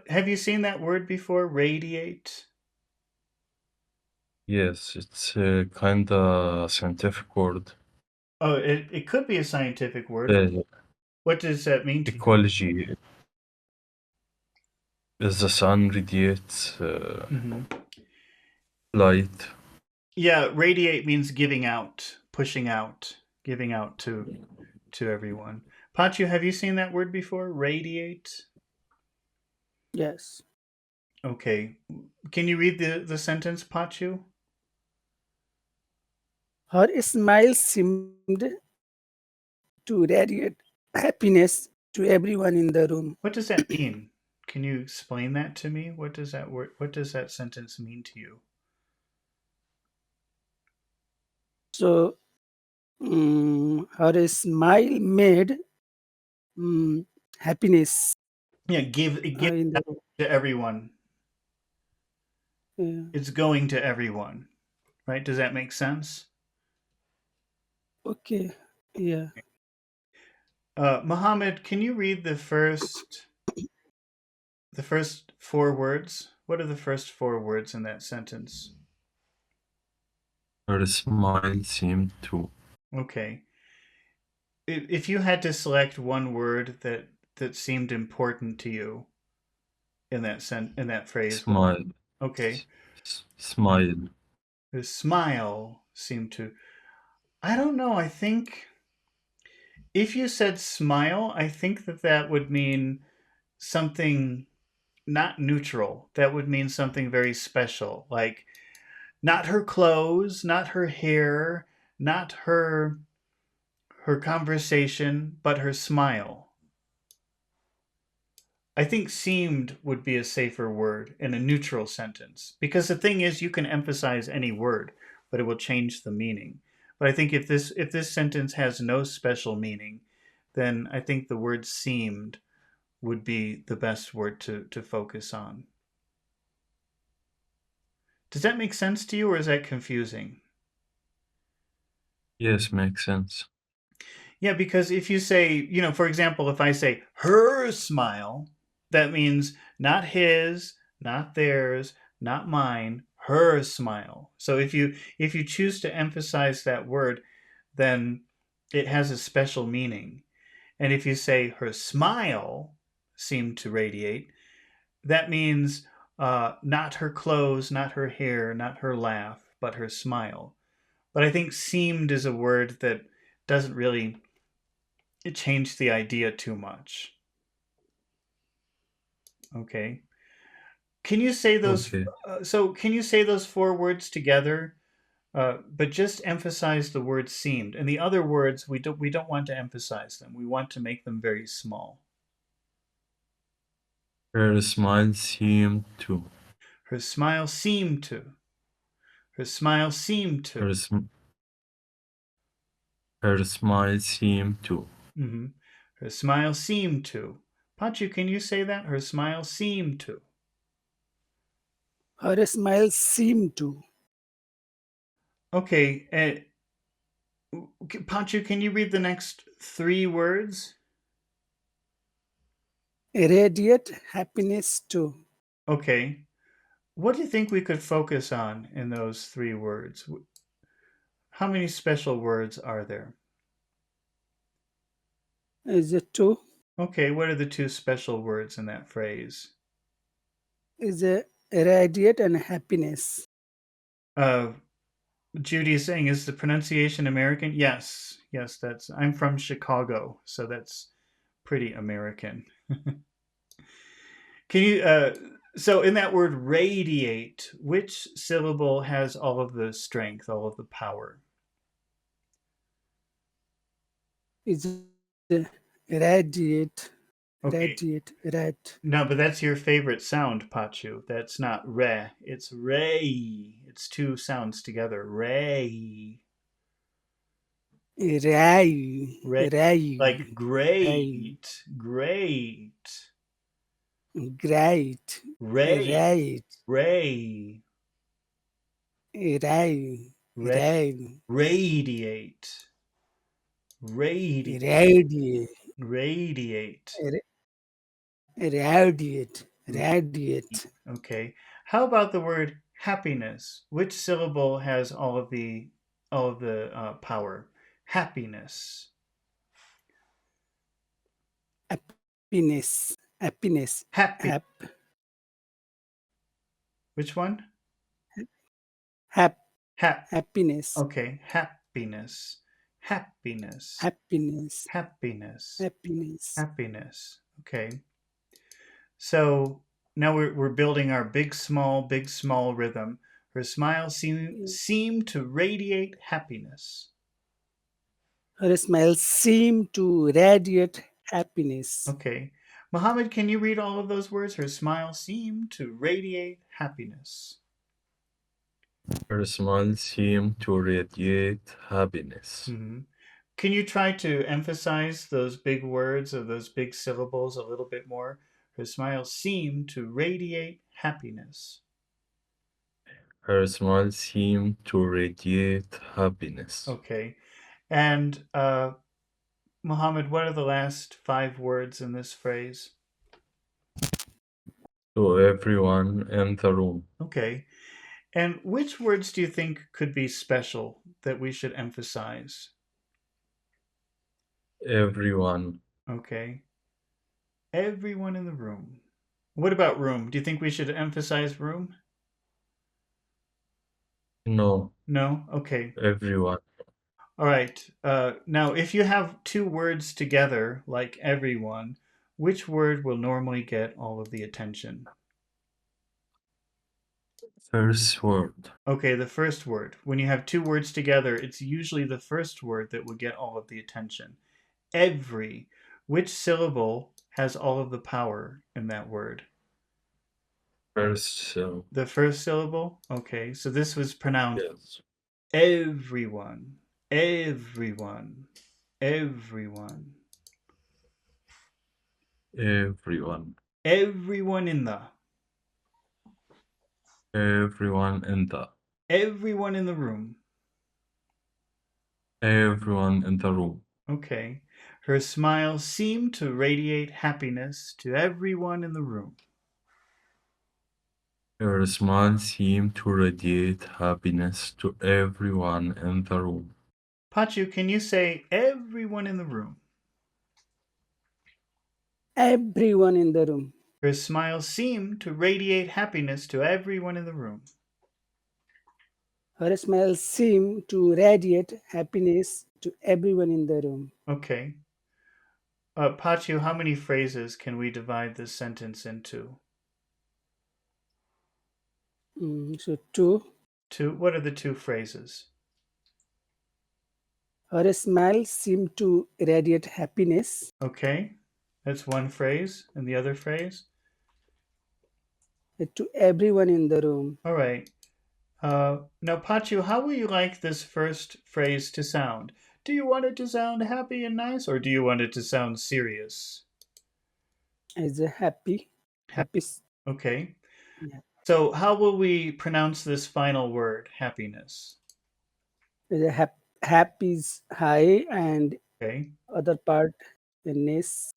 have you seen that word before? Radiate? Yes, it's a kind of scientific word. Oh, it could be a scientific word. Uh, What does that mean to you? ecology is the sun radiates Hmm. light. Yeah, radiate means giving out, pushing out, giving out to everyone. Pachu, have you seen that word before? Radiate? Yes. Okay. Can you read the sentence, Pachu? Her smile seemed to radiate happiness to everyone in the room. What does that mean? Can you explain that to me? What does that sentence mean to you? So her smile made mm, happiness Yeah, it gives in the out room. to everyone. Yeah. It's going to everyone, right? Does that make sense? Okay. Yeah. Mohammed, can you read the first four words? What are the first four words in that sentence? Her smile seemed to Okay. If you had to select one word that seemed important to you in that phrase, what? smile, Okay. smile. The smile seemed to. I don't know. I think if you said smile, I think that would mean something not neutral. That would mean something very special, like not her clothes, not her hair, not her conversation, but her smile. I think seemed would be a safer word in a neutral sentence because the thing is you can emphasize any word, but it will change the meaning. But I think if this sentence has no special meaning, then I think the word seemed would be the best word to focus on. Does that make sense to you or is that confusing? Yes, makes sense. Yeah, because if you say, for example, if I say her smile, that means not his, not theirs, not mine, her smile. So if you choose to emphasize that word, then it has a special meaning. And if you say her smile seemed to radiate, that means not her clothes, not her hair, not her laugh, but her smile. But I think seemed is a word that doesn't really it changed the idea too much. Okay. Can you say those? Okay. So can you say those four words together? But just emphasize the word seemed, and the other words we don't want to emphasize them. We want to make them very small. Her smile seemed to. Her smile seemed to. Her smile seemed Her, to. sm- her smile seemed to. Hmm. Her smile seemed to. Pachu, can you say that? Her smile seemed to. Her smile seemed to Okay. Pachu, can you read the next three words? radiate happiness to. Okay. What do you think we could focus on in those three words? How many special words are there? Is it to? Okay, what are the two special words in that phrase? Is a radiate and happiness. Uh, Judy is saying, is the pronunciation American? Yes, yes, I'm from Chicago, so that's pretty American. Can you, so in that word radiate, which syllable has all of the strength, all of the power? Is a radiate, Okay, radiate, rad, no, but that's your favorite sound, Pachu. That's not re. It's ray. It's two sounds together. Ray. rai, Ray. rai, Like rai, great. Great. great, Ray. right, Ray. rai, Ray. rai, Radiate. Radiate. radiate, Radiate. radiate, Radiate. Okay. How about the word happiness? Which syllable has all of the power? Happiness. Happiness. Happiness. Happy. Hap. Which one? Hap. Hap. Happiness. Okay. Happiness. Happiness. Happiness. Happiness. Happiness. Happiness. Okay. So now we're building our big small rhythm. Her smile seemed to radiate happiness. Her smile seemed to radiate happiness. Okay. Mohammed, can you read all of those words? Her smile seemed to radiate happiness. Her smile seemed to radiate happiness. Hmm. Can you try to emphasize those big words or those big syllables a little bit more? Her smile seemed to radiate happiness. Her smile seemed to radiate happiness. Okay. And Mohammed, what are the last 5 words in this phrase? To everyone in the room. Okay. And which words do you think could be special that we should emphasize? Everyone. Okay. Everyone in the room. What about room? Do you think we should emphasize room? No, No? Okay. everyone. All right. Now, if you have 2 words together, like everyone, which word will normally get all of the attention? First word. Okay, the first word. When you have 2 words together, it's usually the first word that will get all of the attention. Every. Which syllable has all of the power in that word? First so. The first syllable? Okay, so this was pronounced Yes. everyone, everyone, everyone, Everyone. everyone in the, Everyone in the. everyone in the room. Everyone in the room. Okay. Her smile seemed to radiate happiness to everyone in the room. Her smile seemed to radiate happiness to everyone in the room. Pachu, can you say everyone in the room? Everyone in the room. Her smile seemed to radiate happiness to everyone in the room. Her smile seemed to radiate happiness to everyone in the room. Okay. Pachu, how many phrases can we divide this sentence into? So, two. 2. What are the 2 phrases? Her smile seemed to radiate happiness Okay. That's one phrase. And the other phrase? to everyone in the room. All right. Now, Pachu, how will you like this first phrase to sound? Do you want it to sound happy and nice, or do you want it to sound serious? As a happy, Ha- happy, Okay. yeah. So, how will we pronounce this final word, happiness? As a happy is high and Okay. other part the ness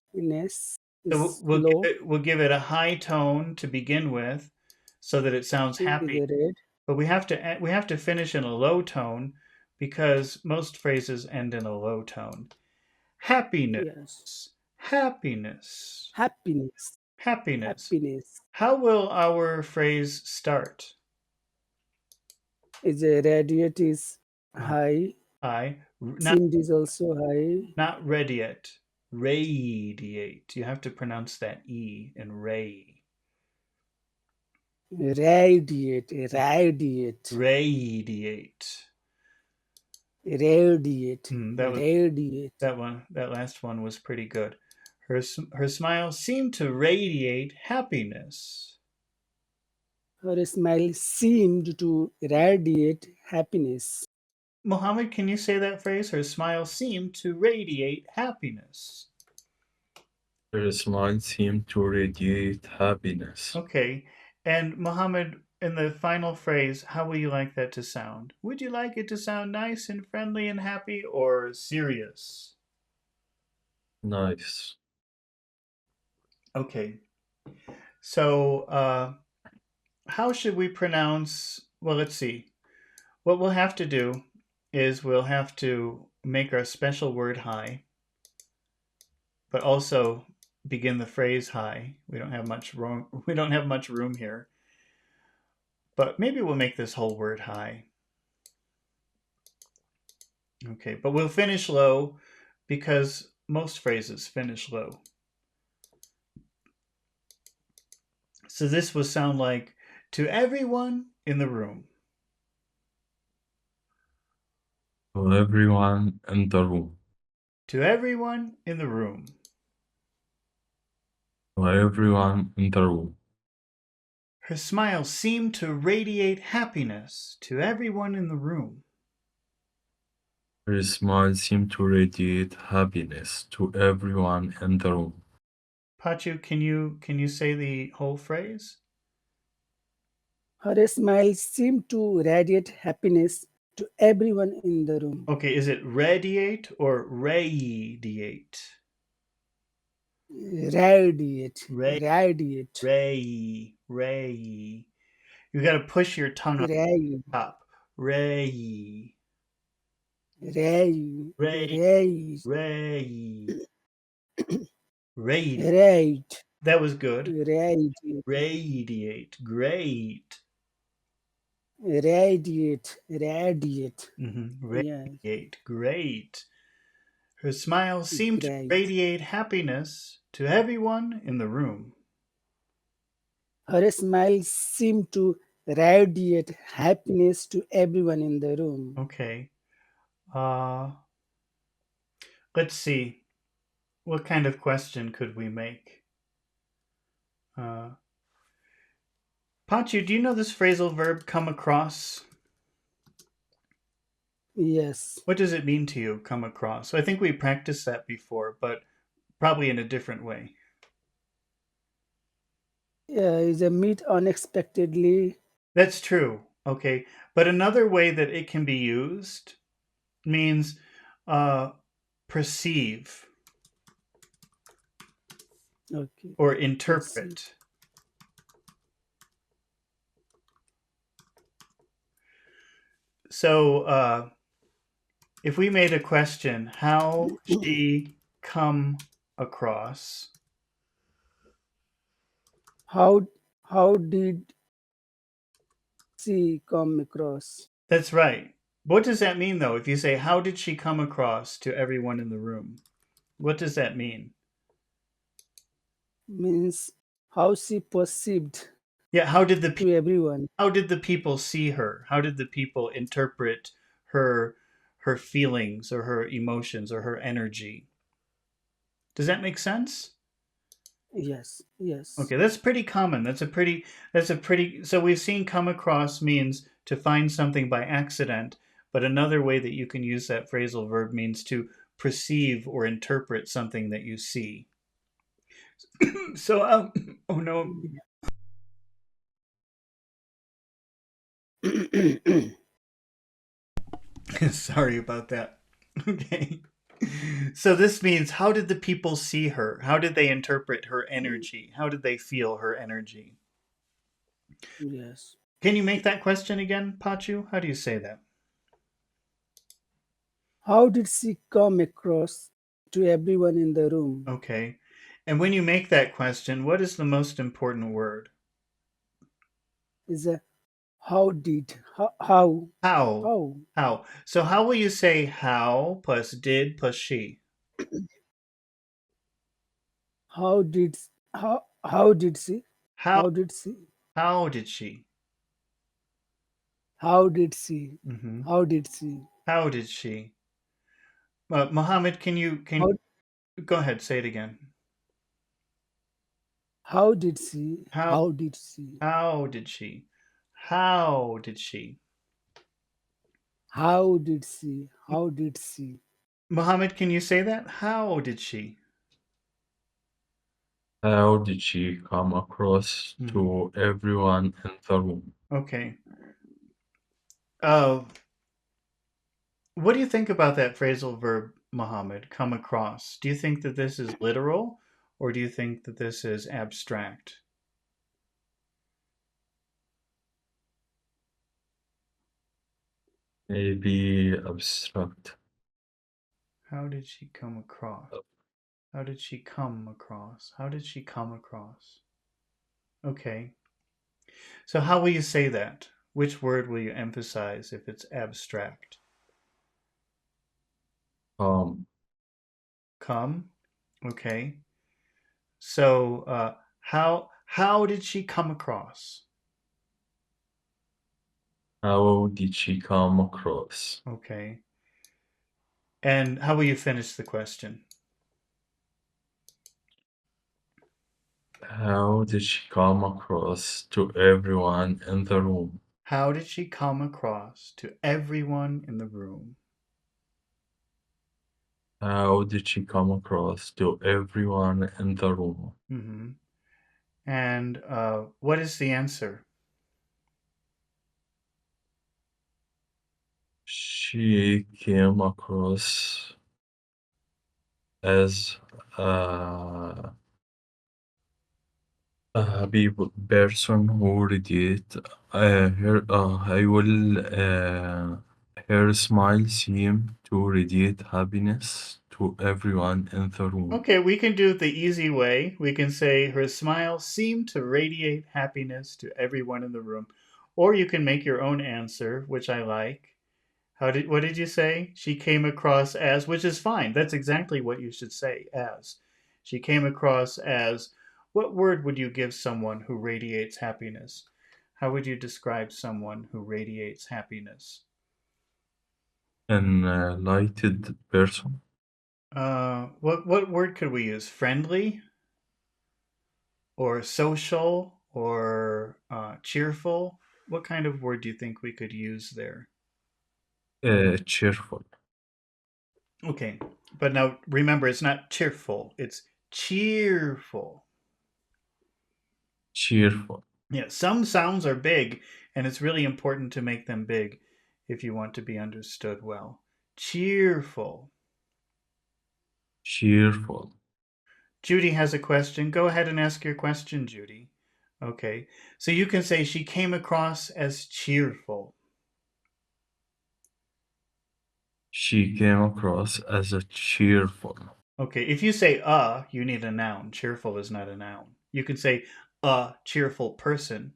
So is low. we'll give it a high tone to begin with, so that it sounds Is happy. a red. But we have to finish in a low tone because most phrases end in a low tone. Yes. Happiness, happiness, Happiness. happiness. Happiness How will our phrase start? is a radiate is Uh, high. I not Seemed is also high. not radiate, radiate. You have to pronounce that e in ray. Radiate. Radiate. Radiate. Radiate. That was Radiate. that last one was pretty good. Her smile seemed to radiate happiness. Her smile seemed to radiate happiness. Mohammed, can you say that phrase? Her smile seemed to radiate happiness. Her smile seemed to radiate happiness. Okay. And Mohammed, in the final phrase, how will you like that to sound? Would you like it to sound nice and friendly and happy or serious? Nice. Okay. So, how should we pronounce? Well, let's see. What we'll have to do is we'll have to make our special word high, but also begin the phrase high. We don't have much room. We don't have much room here, but maybe we'll make this whole word high. Okay, but we'll finish low because most phrases finish low. So this will sound like to everyone in the room. To everyone in the room. To everyone in the room. To everyone in the room. Her smile seemed to radiate happiness to everyone in the room. Her smile seemed to radiate happiness to everyone in the room. Pachu, can you say the whole phrase? Her smile seemed to radiate happiness to everyone in the room. Okay, is it radiate or radiate? Radiate, Ray, radiate, ray. You got to push your tongue on ray, top. Ray, ray, ray, ray, ray, radiate. right, That was good. radiate, Radiate, great. radiate, radiate. Yes, Radiate, great. Her smile seemed to great. radiate happiness to everyone in the room. Her smile seemed to radiate happiness to everyone in the room. Okay. Uh, let's see. What kind of question could we make? Uh, Pachu, do you know this phrasal verb come across? Yes, What does it mean to you, come across? So I think we practiced that before, but probably in a different way. is a meet unexpectedly. That's true. Okay. But another way that it can be used means uh, perceive Okay, or proceed. interpret. So if we made a question, how she come across? How how did she come across? That's right. What does that mean, though? If you say, how did she come across to everyone in the room? What does that mean? Means how she perceived Yeah, to everyone. how did the people see her? How did the people interpret her her feelings or her emotions or her energy? Does that make sense? Yes, yes, Okay, that's pretty common. That's a pretty so we've seen come across means to find something by accident, but another way that you can use that phrasal verb means to perceive or interpret something that you see. So oh no, sorry about that. Okay. So this means how did the people see her? How did they interpret her energy? How did they feel her energy? yes. Can you make that question again, Pachu? How do you say that? How did she come across to everyone in the room? Okay. And when you make that question, what is the most important word? Is a how did how How. how How. So how will you say how plus did plus she? how did how did she How how did she how did she? how did she Hmm. how did she How did she? Mohammed, can how go ahead, say it again. how did she How how did she how did she? How did she? how did she how did she Mohammed, can you say that? How did she? How did she come across Hmm. to everyone in the room? Okay. Uh, what do you think about that phrasal verb, Mohammed? Come across. Do you think that this is literal, or do you think that this is abstract? Maybe abstract. How did she come across? How did she come across? How did she come across? Okay. So how will you say that? Which word will you emphasize if it's abstract? Um, Come. Okay. So how did she come across? how did she come across? Okay. And how will you finish the question? How did she come across to everyone in the room? How did she come across to everyone in the room? How did she come across to everyone in the room? Hmm. And what is the answer? She came across as a, a people person who radiate I will her smile seemed to radiate happiness to everyone in the room. Okay, we can do it the easy way. We can say her smile seemed to radiate happiness to everyone in the room. Or you can make your own answer, which I like. What did you say? She came across as, which is fine. That's exactly what you should say, as. She came across as, what word would you give someone who radiates happiness? How would you describe someone who radiates happiness? An lighted person, What word could we use? Friendly or social or cheerful? What kind of word do you think we could use there? cheerful, Okay, but now remember, it's not cheerful; it's cheerful. cheerful, Yeah, some sounds are big, and it's really important to make them big if you want to be understood well. Cheerful. cheerful. Judy has a question. Go ahead and ask your question, Judy. Okay, so you can say she came across as cheerful. She came across as a cheerful, Okay, if you say you need a noun. Cheerful is not a noun. You can say a cheerful person,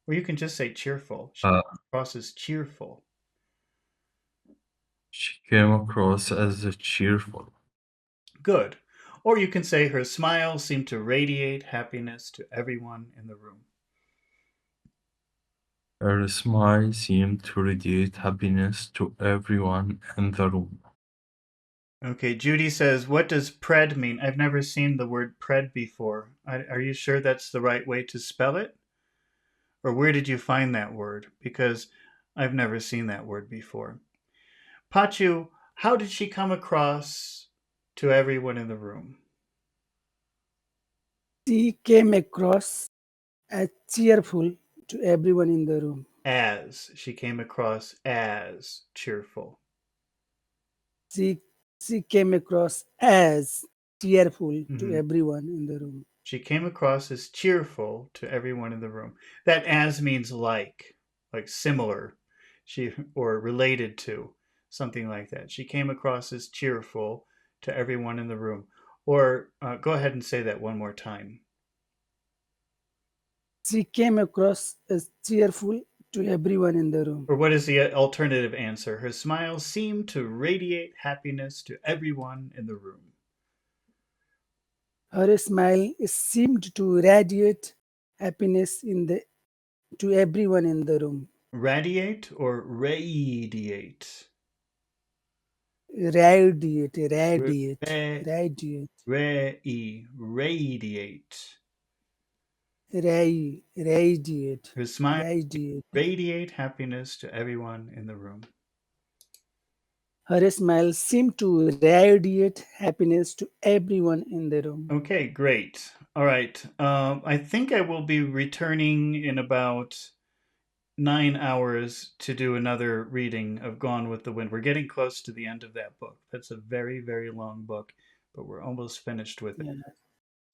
or you can just say cheerful. She uh, crosses cheerful. she came across as a cheerful. Good. Or you can say her smile seemed to radiate happiness to everyone in the room. Her smile seemed to radiate happiness to everyone in the room. Okay, Judy says, what does pred mean? I've never seen the word pred before. Are you sure that's the right way to spell it? Or where did you find that word? Because I've never seen that word before. Pachu, how did she come across to everyone in the room? She came across as cheerful to everyone in the room. As. She came across as cheerful. She, she came across as cheerful to Mhm. everyone in the room. She came across as cheerful to everyone in the room. That as means like similar, she or related to, something like that. She came across as cheerful to everyone in the room. Or go ahead and say that one more time. She came across as cheerful to everyone in the room. Or what is the alternative answer? Her smile seemed to radiate happiness to everyone in the room. Her smile seemed to radiate happiness to everyone in the room. Radiate or radiate? Radiate, radiate, Re, radiate, radiate. radiate, Her smile radiate. radiate happiness to everyone in the room. Her smile seemed to radiate happiness to everyone in the room. Okay, great. All right. I think I will be returning in about 9 hours to do another reading of Gone with the Wind. We're getting close to the end of that book. That's a very, very long book, but we're almost finished with it. Yeah.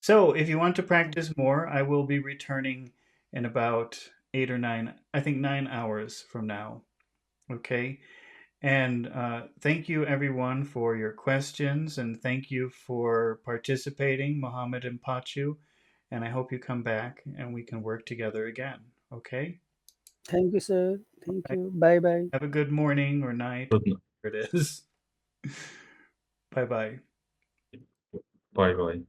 So if you want to practice more, I will be returning in about 8 or 9, I think 9 hours from now. Okay. And thank you, everyone, for your questions. And thank you for participating, Mohammed and Pachu. And I hope you come back and we can work together again. Okay? Thank you, sir. All Thank right. you. Bye bye. Have a good morning or night, Good night. whatever it is. Bye bye. Bye bye.